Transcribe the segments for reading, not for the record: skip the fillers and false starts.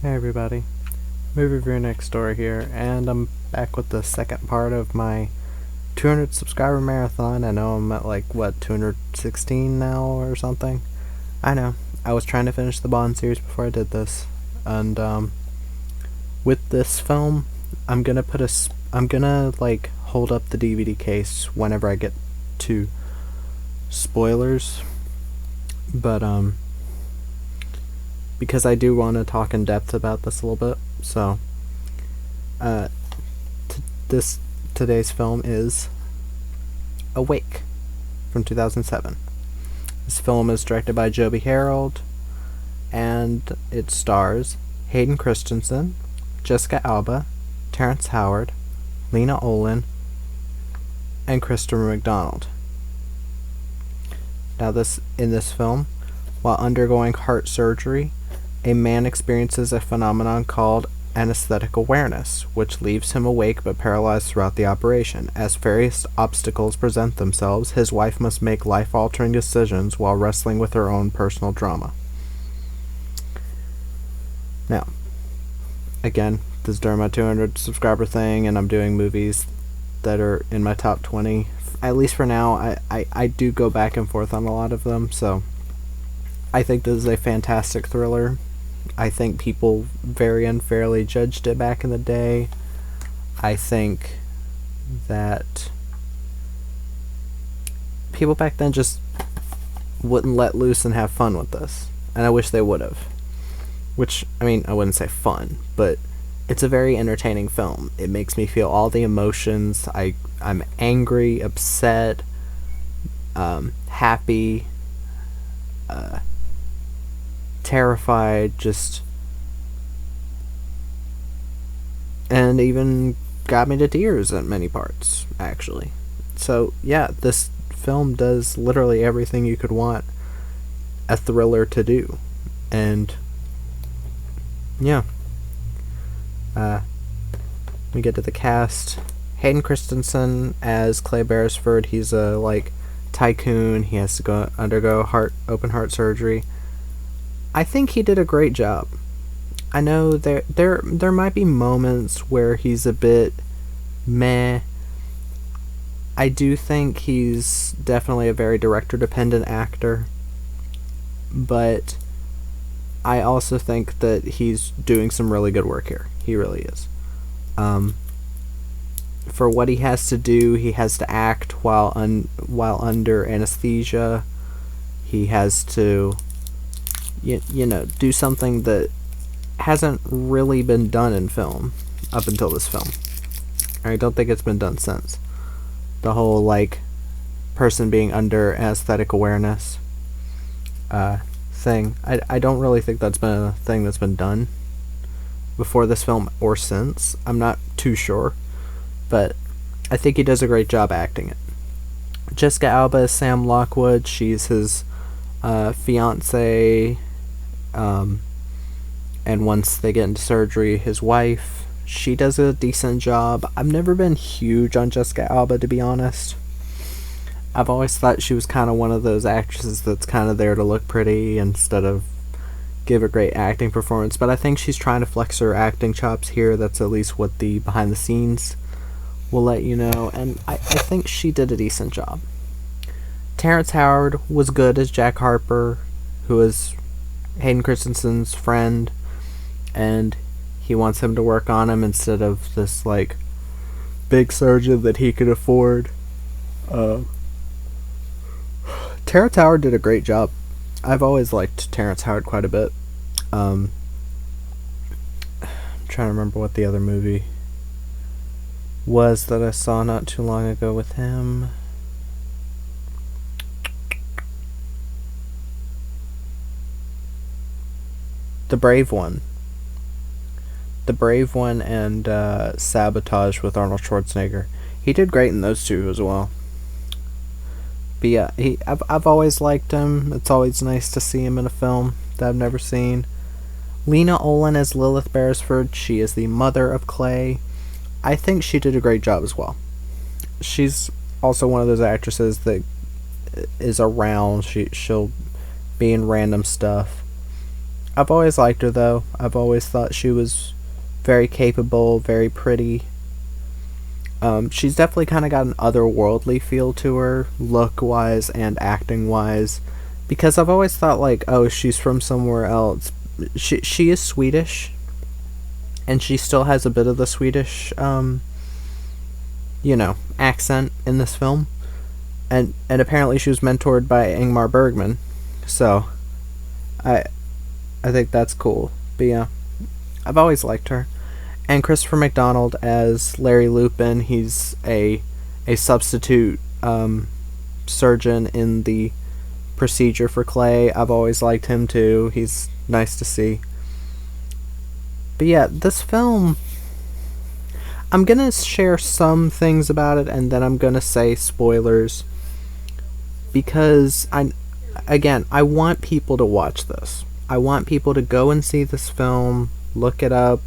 Hey everybody, movie review next door here, and I'm back with the second part of my 200 subscriber marathon. I know I'm at 216 now or something. I know, I was trying to finish the Bond series before I did this, and with this film, I'm gonna hold up the DVD case whenever I get to spoilers, but because I do want to talk in depth about this a little bit, so uh, this today's film is Awake from 2007. This film is directed by Joby Harold, and it stars Hayden Christensen, Jessica Alba, Terrence Howard, Lena Olin, and Christopher McDonald. Now, in this film, while undergoing heart surgery, a man experiences a phenomenon called anesthetic awareness, which leaves him awake but paralyzed throughout the operation. As various obstacles present themselves, his wife must make life-altering decisions while wrestling with her own personal drama. Now, again, this is during my 200 subscriber thing, and I'm doing movies that are in my top 20. At least for now, I do go back and forth on a lot of them, so I think this is a fantastic thriller. I think people very unfairly judged it back in the day. I think that people back then just wouldn't let loose and have fun with this. And I wish they would have. Which, I mean, I wouldn't say fun, but it's a very entertaining film. It makes me feel all the emotions. I'm angry, upset, happy, terrified, and even got me to tears at many parts, actually. So, yeah, this film does literally everything you could want a thriller to do. And, yeah. We get to the cast. Hayden Christensen as Clay Beresford. He's a, tycoon. He has to undergo open heart surgery. I think he did a great job. I know there might be moments where he's a bit meh. I do think he's definitely a very director-dependent actor, but I also think that he's doing some really good work here. He really is. For what he has to do, he has to act while under anesthesia. He has to do something that hasn't really been done in film up until this film. I don't think it's been done since. The whole, person being under anesthetic awareness thing. I don't really think that's been a thing that's been done before this film or since. I'm not too sure, but I think he does a great job acting it. Jessica Alba is Sam Lockwood. She's his fiance, and once they get into surgery, his wife. She does a decent job. I've never been huge on Jessica Alba, to be honest. I've always thought she was kind of one of those actresses that's kind of there to look pretty instead of give a great acting performance, but I think she's trying to flex her acting chops here. That's at least what the behind the scenes will let you know, and I think she did a decent job. Terrence Howard was good as Jack Harper, who is Hayden Christensen's friend, and he wants him to work on him instead of this big surgeon that he could afford. Terrence Howard did a great job. I've always liked Terrence Howard quite a bit. I'm trying to remember what the other movie was that I saw not too long ago with him. The Brave One. The Brave One and Sabotage with Arnold Schwarzenegger. He did great in those two as well. But yeah, I've always liked him. It's always nice to see him in a film that I've never seen. Lena Olin as Lilith Beresford. She is the mother of Clay. I think she did a great job as well. She's also one of those actresses that is around. She'll be in random stuff. I've always liked her though. I've always thought she was very capable, very pretty. She's definitely kind of got an otherworldly feel to her, look wise and acting wise. Because I've always thought like, oh, she's from somewhere else. She is Swedish, and she still has a bit of the Swedish, accent in this film. And apparently she was mentored by Ingmar Bergman, so I I think that's cool. But yeah, I've always liked her. And Christopher McDonald as Larry Lupin. He's a substitute surgeon in the procedure for Clay. I've always liked him too. He's nice to see. But yeah, this film, I'm gonna share some things about it, and then I'm gonna say spoilers, because I want people to watch this. I want people to go and see this film, look it up.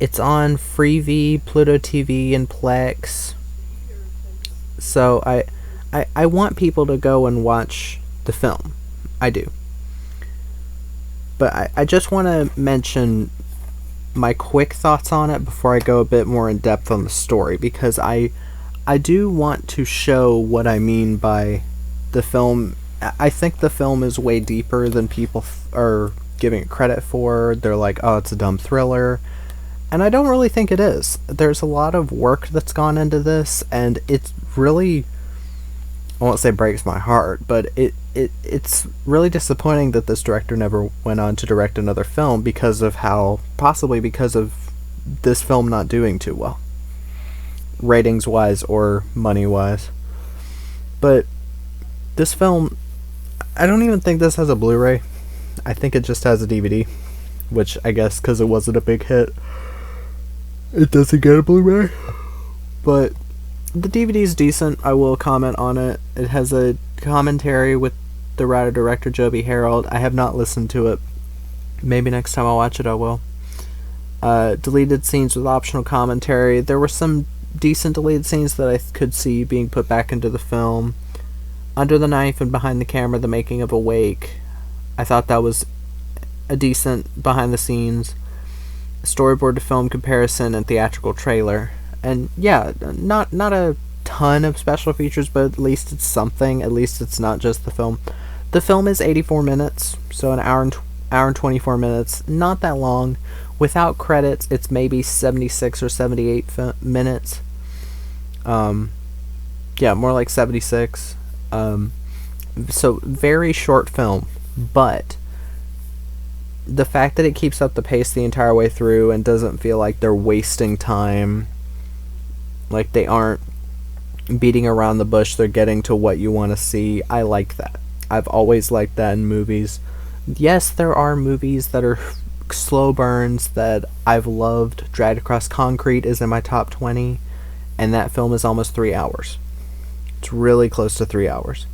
It's on Freevee, Pluto TV, and Plex. So I want people to go and watch the film. I do. But I just want to mention my quick thoughts on it before I go a bit more in depth on the story, because I do want to show what I mean by the film. I think the film is way deeper than people are giving it credit for. They're like, oh, it's a dumb thriller. And I don't really think it is. There's a lot of work that's gone into this, and it's really, I won't say breaks my heart, but it's really disappointing that this director never went on to direct another film possibly because of this film not doing too well, ratings wise or money wise. But this film, I don't even think this has a Blu-ray. I think it just has a DVD, which I guess because it wasn't a big hit, it doesn't get a Blu-ray. But the DVD is decent. I will comment on it. It has a commentary with the writer-director Joby Harold. I have not listened to it. Maybe next time I watch it I will. Deleted scenes with optional commentary. There were some decent deleted scenes that I could see being put back into the film. Under the Knife and Behind the Camera, The Making of Awake. I thought that was a decent behind the scenes. Storyboard to film comparison and theatrical trailer. And yeah, not a ton of special features, but at least it's something. At least it's not just the film. The film is 84 minutes, so an hour and 24 minutes. Not that long. Without credits, it's maybe 76 or 78 minutes. Yeah, more like 76. So very short film, but the fact that it keeps up the pace the entire way through and doesn't feel like they're wasting time, like they aren't beating around the bush, they're getting to what you want to see. I like that. I've always liked that in movies. Yes, there are movies that are slow burns that I've loved. Dragged Across Concrete is in my top 20, and that film is almost 3 hours. It's really close to 3 hours.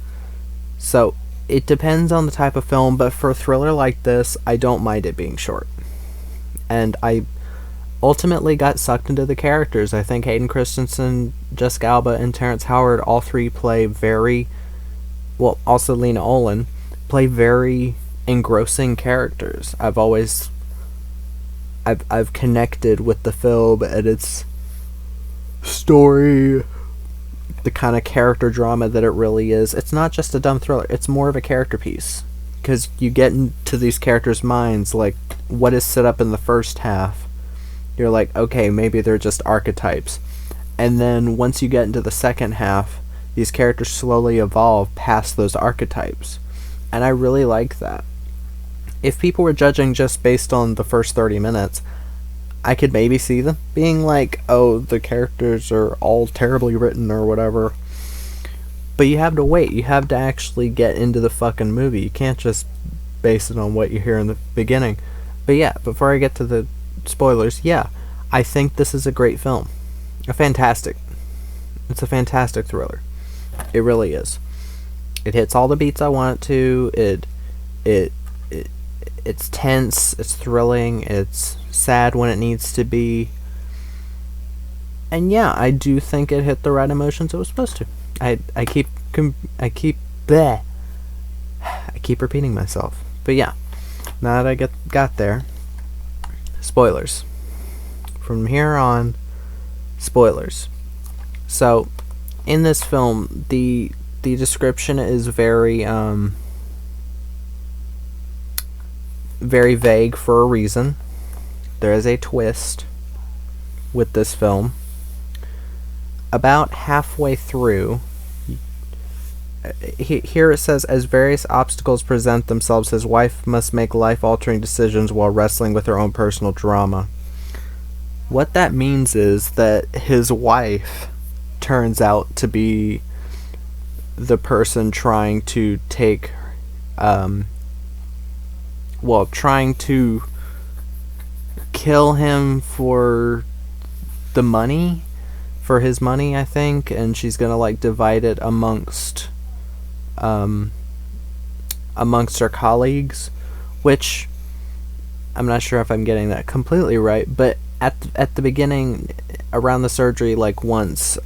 So it depends on the type of film, but for a thriller like this, I don't mind it being short. And I ultimately got sucked into the characters. I think Hayden Christensen, Jessica Alba, and Terrence Howard, all three play very well. Also Lena Olin, play very engrossing characters. I've connected with the film and its story, the kind of character drama that it really is. It's not just a dumb thriller, it's more of a character piece, because you get into these characters' minds, like what is set up in the first half, you're like, okay, maybe they're just archetypes, and then once you get into the second half, these characters slowly evolve past those archetypes, and I really like that. If people were judging just based on the first 30 minutes, I could maybe see them being like, oh, the characters are all terribly written or whatever. But you have to wait. You have to actually get into the fucking movie. You can't just base it on what you hear in the beginning. But yeah, before I get to the spoilers, yeah, I think this is a great film. It's a fantastic thriller. It really is. It hits all the beats I want it to. It's tense, it's thrilling, it's sad when it needs to be. And yeah, I do think it hit the right emotions it was supposed to. I keep keep repeating myself. But yeah, now that I got there, spoilers. From here on, spoilers. So, in this film, the description is very very vague for a reason. There is a twist with this film. About halfway through, here it says, as various obstacles present themselves, his wife must make life-altering decisions while wrestling with her own personal drama. What that means is that his wife turns out to be the person trying to take, trying to kill him for the money, for his money, I think, and she's gonna like divide it amongst her colleagues, which I'm not sure if I'm getting that completely right, but at the beginning, around the surgery, like once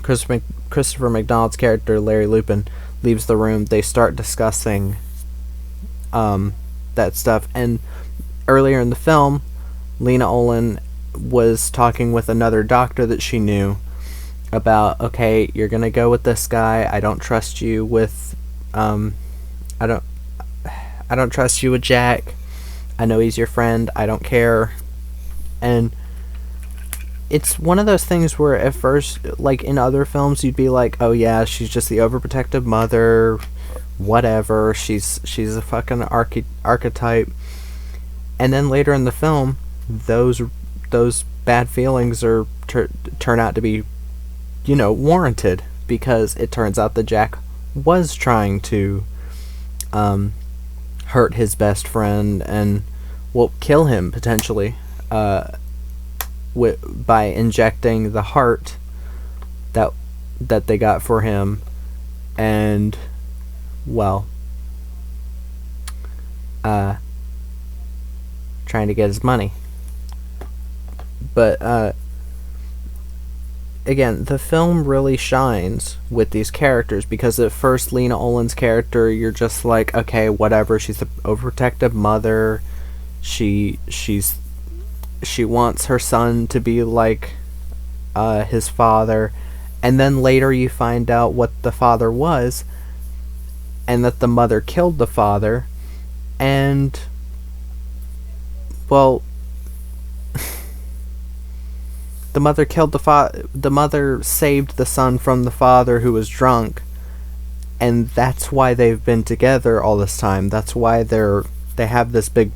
Christopher McDonald's character Larry Lupin leaves the room, they start discussing that stuff. And earlier in the film, Lena Olin was talking with another doctor that she knew about, okay, you're gonna go with this guy. I don't trust you with I don't trust you with Jack. I know he's your friend. I don't care. And it's one of those things where at first, like in other films, you'd be like, oh yeah, she's just the overprotective mother, whatever, she's a fucking archetype. And then later in the film, those bad feelings are turn out to be, warranted, because it turns out that Jack was trying to hurt his best friend and kill him potentially, by injecting the heart that they got for him, and trying to get his money. But again, the film really shines with these characters, because at first Lena Olin's character, you're just like, okay, whatever, she's a overprotective mother. She wants her son to be like his father, and then later you find out what the father was, and that the mother killed the father, and the mother killed the mother saved the son from the father, who was drunk, and that's why they've been together all this time. That's why they have this big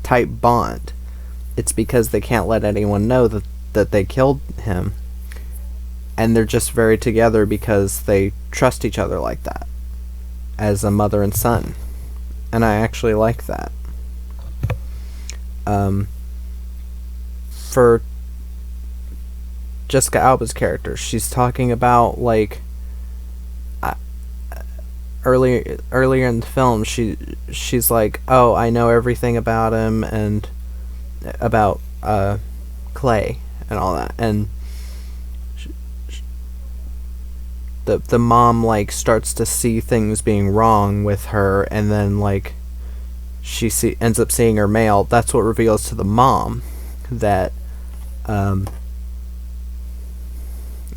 tight bond. It's because they can't let anyone know that they killed him, and they're just very together because they trust each other like that, as a mother and son. And I actually like that. For Jessica Alba's character, she's talking about, like, earlier in the film, she's like, oh, I know everything about him, and about Clay and all that, and the mom, like, starts to see things being wrong with her, and then, like, she ends up seeing her mail. That's what reveals to the mom that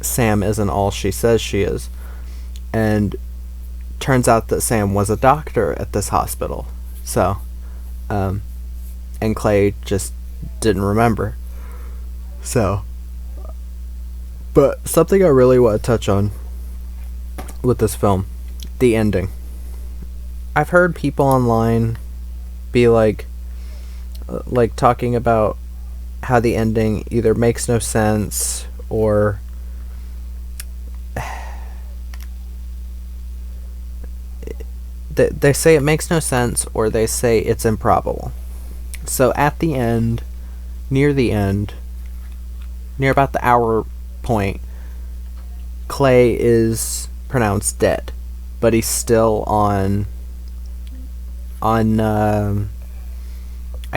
Sam isn't all she says she is. And turns out that Sam was a doctor at this hospital. So, and Clay just didn't remember. So, but something I really want to touch on with this film, the ending. I've heard people online be like talking about how the ending either makes no sense, or they say it makes no sense, or they say it's improbable. So at the end, near about the hour point, Clay is pronounced dead, but he's still on I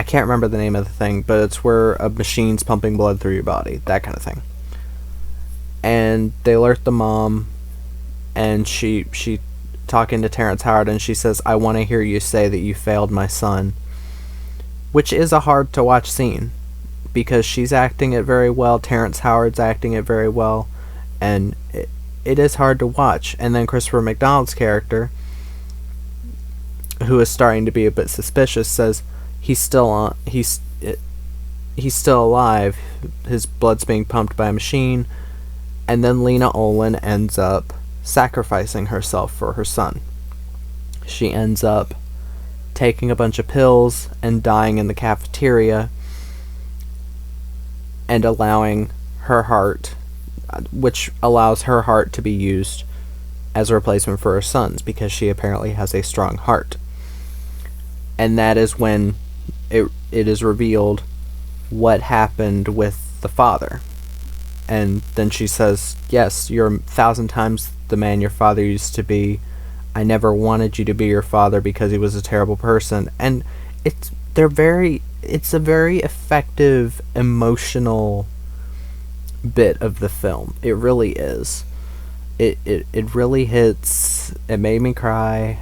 can't remember the name of the thing, but it's where a machine's pumping blood through your body, that kind of thing. And they alert the mom, and she talking to Terrence Howard, and she says, "I want to hear you say that you failed my son," which is a hard to watch scene because she's acting it very well, Terrence Howard's acting it very well, and it is hard to watch. And then Christopher McDonald's character, who is starting to be a bit suspicious, says he's still alive, his blood's being pumped by a machine. And then Lena Olin ends up sacrificing herself for her son. She ends up taking a bunch of pills and dying in the cafeteria, and allowing her heart, which allows her heart to be used as a replacement for her son's, because she apparently has a strong heart. And that is when it is revealed what happened with the father. And then she says, "Yes, you're 1,000 times the man your father used to be. I never wanted you to be your father because he was a terrible person." And it's a very effective emotional bit of the film. It really is. It really hits. It made me cry,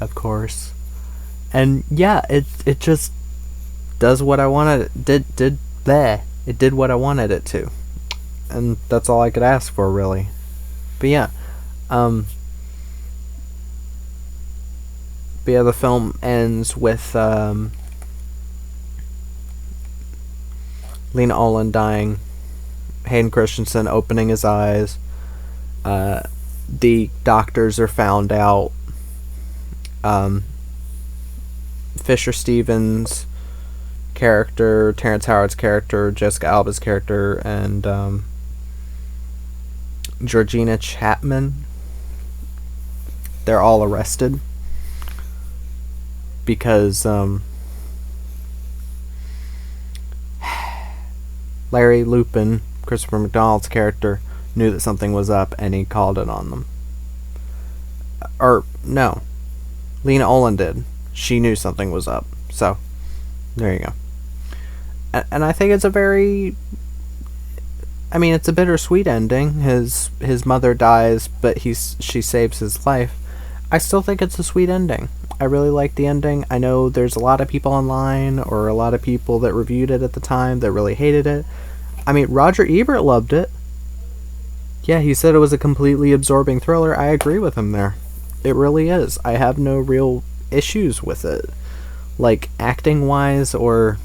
of course. And yeah, it just does what I wanted. It did what I wanted it to. And that's all I could ask for, really. But yeah, the film ends with Lena Olin dying, Hayden Christensen opening his eyes. The doctors are found out. Fisher Stevens' character, Terrence Howard's character, Jessica Alba's character, and Georgina Chapman, they're all arrested because Larry Lupin, Christopher McDonald's character, knew that something was up and he called it on them. Or no, Lena Olin did. She knew something was up. So there you go. And I think it's a very, it's a bittersweet ending. His mother dies, but she saves his life. I still think it's a sweet ending. I really like the ending. I know there's a lot of people online, or a lot of people that reviewed it at the time, that really hated it. Roger Ebert loved it. Yeah, he said it was a completely absorbing thriller. I agree with him there. It really is. I have no real issues with it. Like, acting-wise or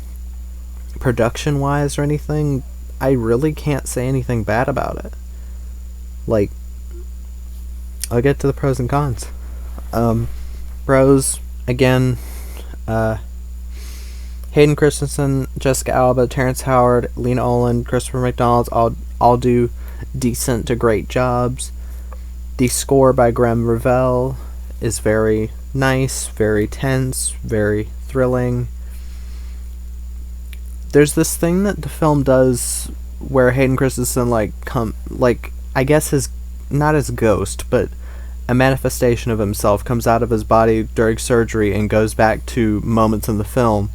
production-wise or anything, I really can't say anything bad about it. Like, I'll get to the pros and cons. Pros, again, Hayden Christensen, Jessica Alba, Terrence Howard, Lena Olin, Christopher McDonald all do decent to great jobs. The score by Graham Revell is very nice, very tense, very thrilling. There's this thing that the film does where Hayden Christensen I guess his, not his ghost, but a manifestation of himself comes out of his body during surgery and goes back to moments in the film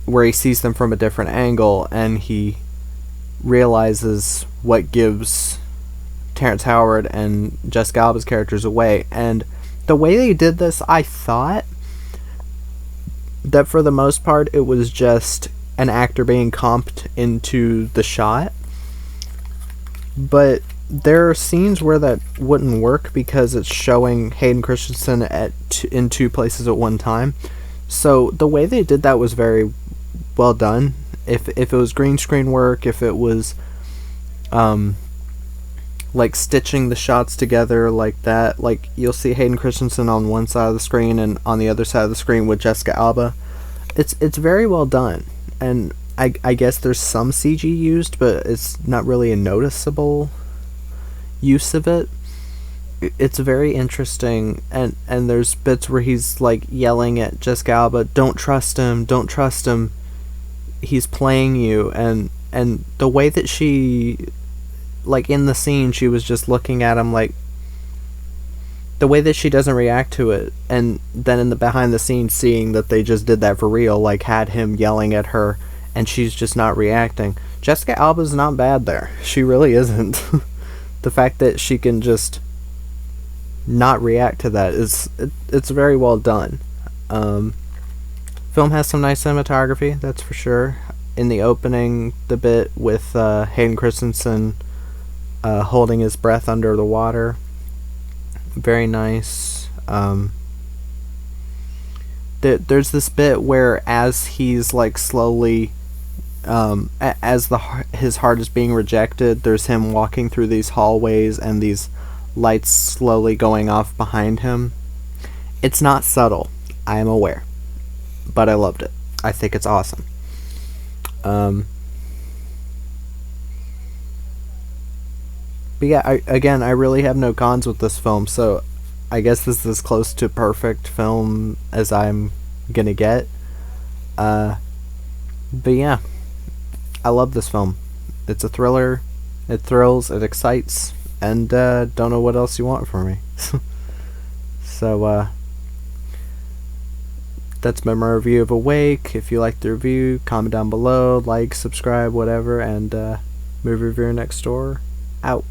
where he sees them from a different angle, and he realizes what gives Terrence Howard and Jessica Alba's characters away. And the way they did this, I thought that for the most part it was just an actor being comped into the shot, but there are scenes where that wouldn't work because it's showing Hayden Christensen in two places at one time. So the way they did that was very well done. If it was green screen work, if it was like stitching the shots together like that, like you'll see Hayden Christensen on one side of the screen and on the other side of the screen with Jessica Alba. It's very well done, and I guess there's some CG used, but it's not really a noticeable use of it. It's very interesting, and there's bits where he's like yelling at Jessica Alba, don't trust him, he's playing you, and the way that she, like in the scene, she was just looking at him, like the way that she doesn't react to it, and then in the behind the scenes seeing that they just did that for real, like had him yelling at her and she's just not reacting. Jessica Alba's not bad there. She really isn't. The fact that she can just not react to that. It's very well done. Um, Film has some nice cinematography, that's for sure. In the opening, the bit with Hayden Christensen holding his breath under the water, very nice. There's this bit where as he's like slowly as his heart is being rejected, there's him walking through these hallways and these lights slowly going off behind him. It's not subtle, I am aware, but I loved it. I think it's awesome. But yeah, I really have no cons with this film, so I guess this is as close to perfect film as I'm gonna get. Uh, but yeah, I love this film. It's a thriller. It thrills. It excites. And don't know what else you want from me. So that's my review of Awake. If you liked the review, comment down below, like, subscribe, whatever, and movie reviewer next door out.